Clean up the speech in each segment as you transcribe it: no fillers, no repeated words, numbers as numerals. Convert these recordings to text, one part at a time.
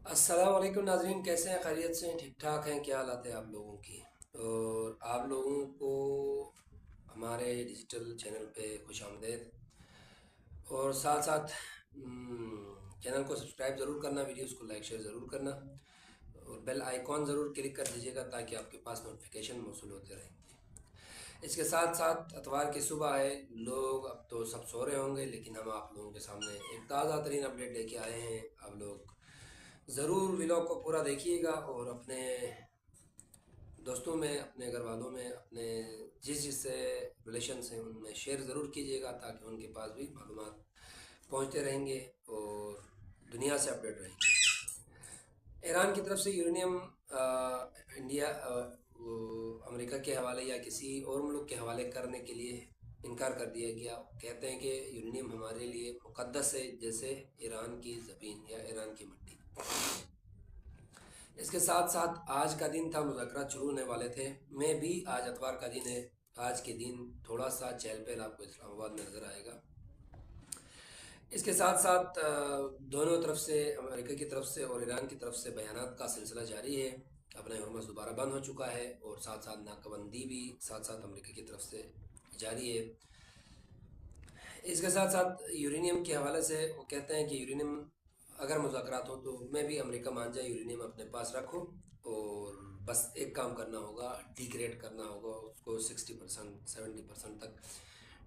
अस्सलाम वालेकुम नाज़रीन, कैसे हैं? खैरियत से हैं? ठीक ठाक हैं? क्या हालत है आप लोगों की? और आप लोगों को हमारे डिजिटल चैनल पे खुश आमदेद। और साथ साथ चैनल को सब्सक्राइब ज़रूर करना, वीडियोस को लाइक शेयर ज़रूर करना और बेल आइकॉन ज़रूर क्लिक कर दीजिएगा ताकि आपके पास नोटिफिकेशन मौसूल होते रहेंगे। इसके साथ साथ अतवार की सुबह है, लोग अब तो सब सो रहे होंगे, लेकिन हम आप लोगों के सामने एक ताज़ा तरीन अपडेट लेके आए हैं। आप लोग ज़रूर व्लॉग को पूरा देखिएगा और अपने दोस्तों में, अपने घर वालों में, अपने जिस जिससे रिलेशन्स हैं उनमें शेयर ज़रूर कीजिएगा ताकि उनके पास भी मालूमात पहुंचते रहेंगे और दुनिया से अपडेट रहेंगे। ईरान की तरफ से यूरेनियम इंडिया वो अमेरिका के हवाले या किसी और मुल्क के हवाले करने के लिए इनकार कर दिया गया। कहते हैं कि यूरेनियम हमारे लिए मुक़द्दस है, जैसे ईरान की ज़मीन या ईरान की मिट्टी। इसके साथ साथ आज का दिन था, मुज़ाकरात शुरू होने वाले थे। मैं भी आज अतवार का दिन है, आज के दिन थोड़ा सा चहल पहल आपको इस्लामाबाद में नज़र आएगा। इसके साथ साथ दोनों तरफ से, अमेरिका की तरफ से और ईरान की तरफ से बयानात का सिलसिला जारी है। अपना हरमस दोबारा बंद हो चुका है और साथ साथ नाकाबंदी भी साथ साथ अमेरिका की तरफ से जारी है। इसके साथ साथ यूरेनियम के हवाले से वो कहते हैं कि यूरेनियम अगर मुज़ाकरात हो तो मैं भी अमेरिका मान जाए, यूरेनियम अपने पास रखो और बस एक काम करना होगा, डिग्रेड करना होगा उसको 60% 70% तक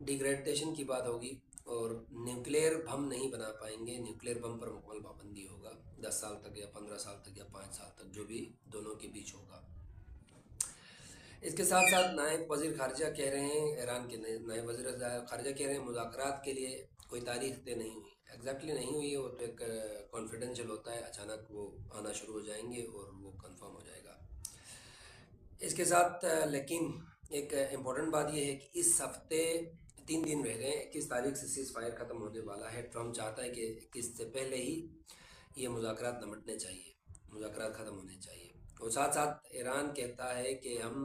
डिग्रेडेशन की बात होगी। और न्यूक्लियर बम नहीं बना पाएंगे, न्यूक्लियर बम पर मुकम्मल पाबंदी होगा 10 साल तक या 15 साल तक या 5 साल तक, जो भी दोनों के बीच होगा। इसके साथ साथ नायब वज़ीर ख़ारजा कह रहे हैं, ईरान के नायब वज़ीर ख़ारजा कह रहे हैं मुज़ाकरात के लिए कोई तारीख तय नहीं हुई। एग्जैक्टली नहीं हुई है, वो तो एक कॉन्फिडेंशियल होता है, अचानक वो आना शुरू हो जाएंगे और वो कंफर्म हो जाएगा। इसके साथ लेकिन एक इम्पोर्टेंट बात यह है कि इस हफ्ते 3 दिन रह गए, 21 तारीख से सीज़ फायर ख़त्म होने वाला है। ट्रम्प चाहता है कि 21 से पहले ही ये मुज़ाकरात निमटने चाहिए, मुज़ाकरात ख़त्म होने चाहिए। और साथ साथ ईरान कहता है कि हम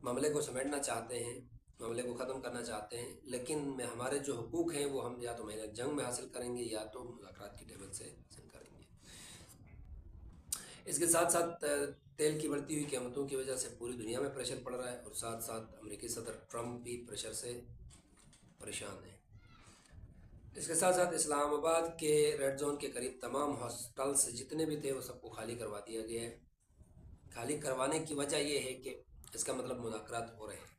मामले को समेटना चाहते हैं, मामले को ख़त्म करना चाहते हैं, लेकिन में हमारे जो हुकूक हैं वो हम या तो मैंने जंग में हासिल करेंगे या तो मुज़ाकरात की टेबल से हासिल करेंगे। इसके साथ साथ तेल की बढ़ती हुई कीमतों की वजह से पूरी दुनिया में प्रेशर पड़ रहा है और साथ साथ अमेरिकी सदर ट्रम्प भी प्रेशर से परेशान है। इसके साथ साथ इस्लामाबाद के रेड जोन के करीब तमाम हॉस्टल्स जितने भी थे वो सबको खाली करवा दिया गया है। खाली करवाने की वजह यह है कि इसका मतलब मुज़ाकरात हो रहे हैं।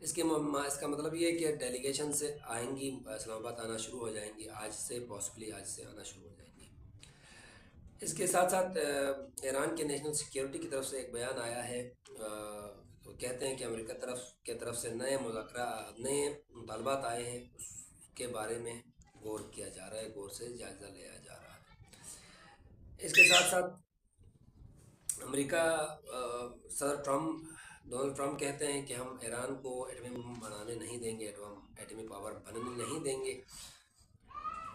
इसका मतलब ये है कि डेलीगेशन से आएंगी, इस्लामाबाद आना शुरू हो जाएंगी, आज से पॉसिबली आज से आना शुरू हो जाएंगी। इसके साथ साथ ईरान के नेशनल सिक्योरिटी की तरफ से एक बयान आया है। तो कहते हैं कि अमेरिका तरफ से नए मुतालबात आए हैं, उसके बारे में गौर किया जा रहा है, गौर से जायज़ा लिया जा रहा है। इसके साथ साथ अमेरिका सदर डोनाल्ड ट्रम्प कहते हैं कि हम ईरान को एटमी बम बनाने नहीं देंगे, एटमी पावर बनने नहीं देंगे।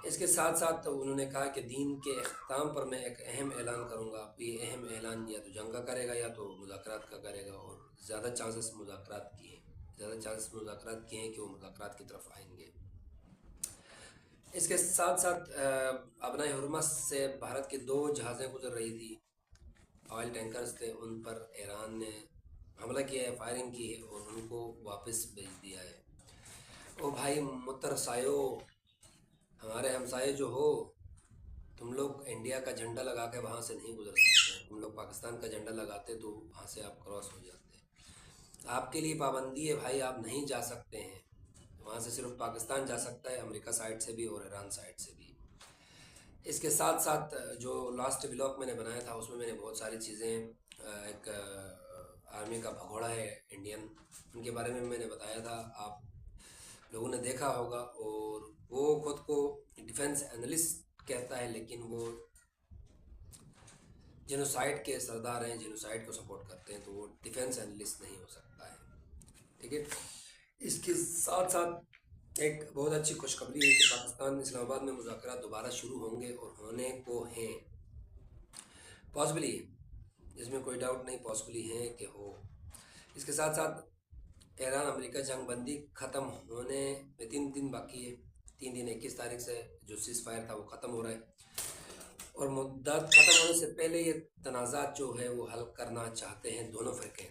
इसके साथ साथ उन्होंने कहा कि दीन के अख्ताम पर मैं एक अहम ऐलान करूंगा। ये अहम ऐलान या तो जंग का करेगा या तो मुज़ाकरात का करेगा और ज़्यादा चांसेस मुज़ाकरात की हैं, ज़्यादा चांसेस मुज़ाकरात की हैं कि वो मुज़ाकरात की तरफ आएंगे। इसके साथ साथ अपना हुर्मस से भारत की 2 जहाज़ें गुजर रही थी, ऑयल टैंकर्स थे, उन पर ईरान ने हमला किया है, फायरिंग की है और उनको वापस भेज दिया है। ओ भाई मुतरसायो, हमारे हमसाए जो हो, तुम लोग इंडिया का झंडा लगा के वहाँ से नहीं गुजर सकते। तुम लोग पाकिस्तान का झंडा लगाते तो वहाँ से आप क्रॉस हो जाते। आपके लिए पाबंदी है भाई, आप नहीं जा सकते हैं वहाँ से, सिर्फ पाकिस्तान जा सकता है, अमेरिका साइड से भी और ईरान साइड से भी। इसके साथ साथ जो लास्ट व्लॉग मैंने बनाया था उसमें मैंने बहुत सारी चीज़ें, एक आर्मी का भगोड़ा है इंडियन, उनके बारे में मैंने बताया था, आप लोगों ने देखा होगा। और वो खुद को डिफेंस एनालिस्ट कहता है, लेकिन वो जेनोसाइड के सरदार हैं, जेनोसाइड को सपोर्ट करते हैं, तो वो डिफेंस एनालिस्ट नहीं हो सकता है। ठीक है। इसके साथ साथ एक बहुत अच्छी खुशखबरी है कि पाकिस्तान इस्लामाबाद में मुज़ाकरात दोबारा शुरू होंगे और होने को हैं, पॉसिबली है, इसमें कोई डाउट नहीं, पॉसिबली है कि हो। इसके साथ साथ ईरान अमेरिका जंग बंदी ख़त्म होने में 3 दिन बाकी है। 3 दिन, 21 तारीख से जो सीज़ फायर था वो ख़त्म हो रहा है और سے پہلے یہ تنازعات جو ہے وہ حل کرنا چاہتے ہیں دونوں فرقے۔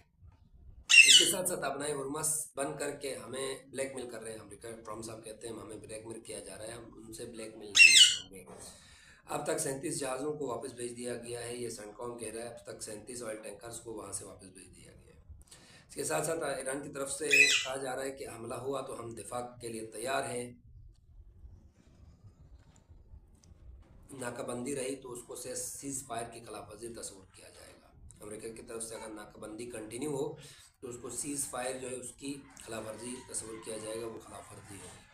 اس کے ساتھ ساتھ ابنائے ہرمس بن کر کے ہمیں بلیک میل کر رہے ہیں امریکہ۔ ٹرمپ صاحب کہتے ہیں ہمیں بلیک میل کیا جا رہا ہے، ہم ان سے بلیک میل نہیں کریں گے۔ اب تک 37 جہازوں کو واپس بھیج دیا گیا ہے، یہ سینٹکام کہہ رہا ہے، اب تک 37 آئل ٹینکرز کو وہاں سے واپس بھیج دیا گیا ہے۔ اس کے ساتھ ساتھ ایران کی طرف سے کہا جا رہا ہے کہ حملہ ہوا تو ہم دفاع کے لیے تیار ہیں، ناکہ بندی رہی تو اس کو سیز فائر کی خلاف ورزی تصور کیا جائے گا۔ امریکہ کی طرف سے اگر ناکہ بندی کنٹینیو ہو تو اس کو سیز فائر جو ہے اس کی خلاف ورزی تصور کیا جائے گا، وہ خلاف ورزی ہوگی۔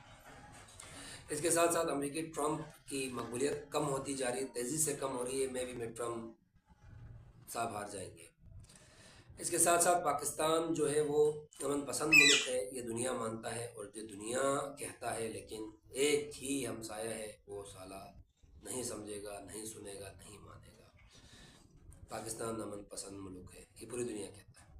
اس کے ساتھ ساتھ امریکی ٹرمپ کی مقبولیت کم ہوتی جا رہی ہے، تیزی سے کم ہو رہی ہے، میں بھی ٹرمپ صاحب ہار جائیں گے۔ اس کے ساتھ ساتھ پاکستان جو ہے وہ امن پسند ملک ہے، یہ دنیا مانتا ہے، اور جو دنیا کہتا ہے لیکن ایک ہی ہمسایہ ہے وہ سالہ نہیں سمجھے گا، نہیں سنے گا، نہیں مانے گا۔ پاکستان امن پسند ملک ہے، یہ پوری دنیا کہتا ہے۔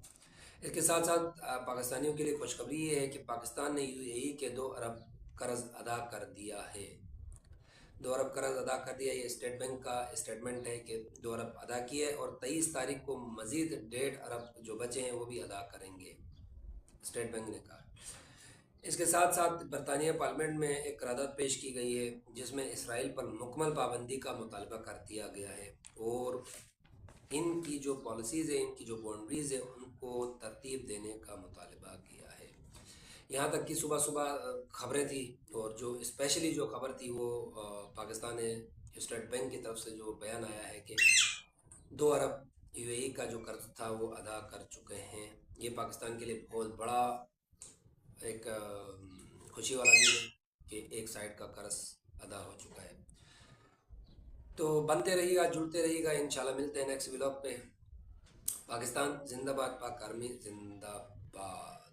اس کے ساتھ ساتھ پاکستانیوں کے لیے خوشخبری یہ ہے کہ پاکستان نے UAE کے 2 ارب قرض ادا کر دیا ہے۔ 2 ارب قرض ادا کر دیا، یہ اسٹیٹ بینک کا اسٹیٹمنٹ ہے کہ 2 ارب ادا کیے، اور 23 تاریخ کو مزید 1.5 ارب جو بچے ہیں وہ بھی ادا کریں گے، اسٹیٹ بینک نے کہا۔ اس کے ساتھ ساتھ برطانیہ پارلیمنٹ میں ایک قرارداد پیش کی گئی ہے جس میں اسرائیل پر مکمل پابندی کا مطالبہ کر دیا گیا ہے، اور ان کی جو پالیسیز ہیں، ان کی جو باؤنڈریز ہیں، ان کو ترتیب دینے کا مطالبہ کیا ہے۔ یہاں تک کہ صبح صبح خبریں تھیں، اور جو اسپیشلی جو خبر تھی وہ پاکستان اسٹیٹ بینک کی طرف سے جو بیان آیا ہے کہ 2 ارب UAE کا جو قرض تھا وہ ادا کر چکے ہیں۔ یہ پاکستان کے لیے بہت بڑا ایک خوشی والا دن ہے کہ ایک سائڈ کا قرض ادا ہو چکا ہے۔ تو بنتے رہیے گا، جڑتے رہیے گا، انشاءاللہ ملتے ہیں نیکسٹ ولاگ پہ۔ پاکستان زندہ باد، پاک آرمی زندہ باد۔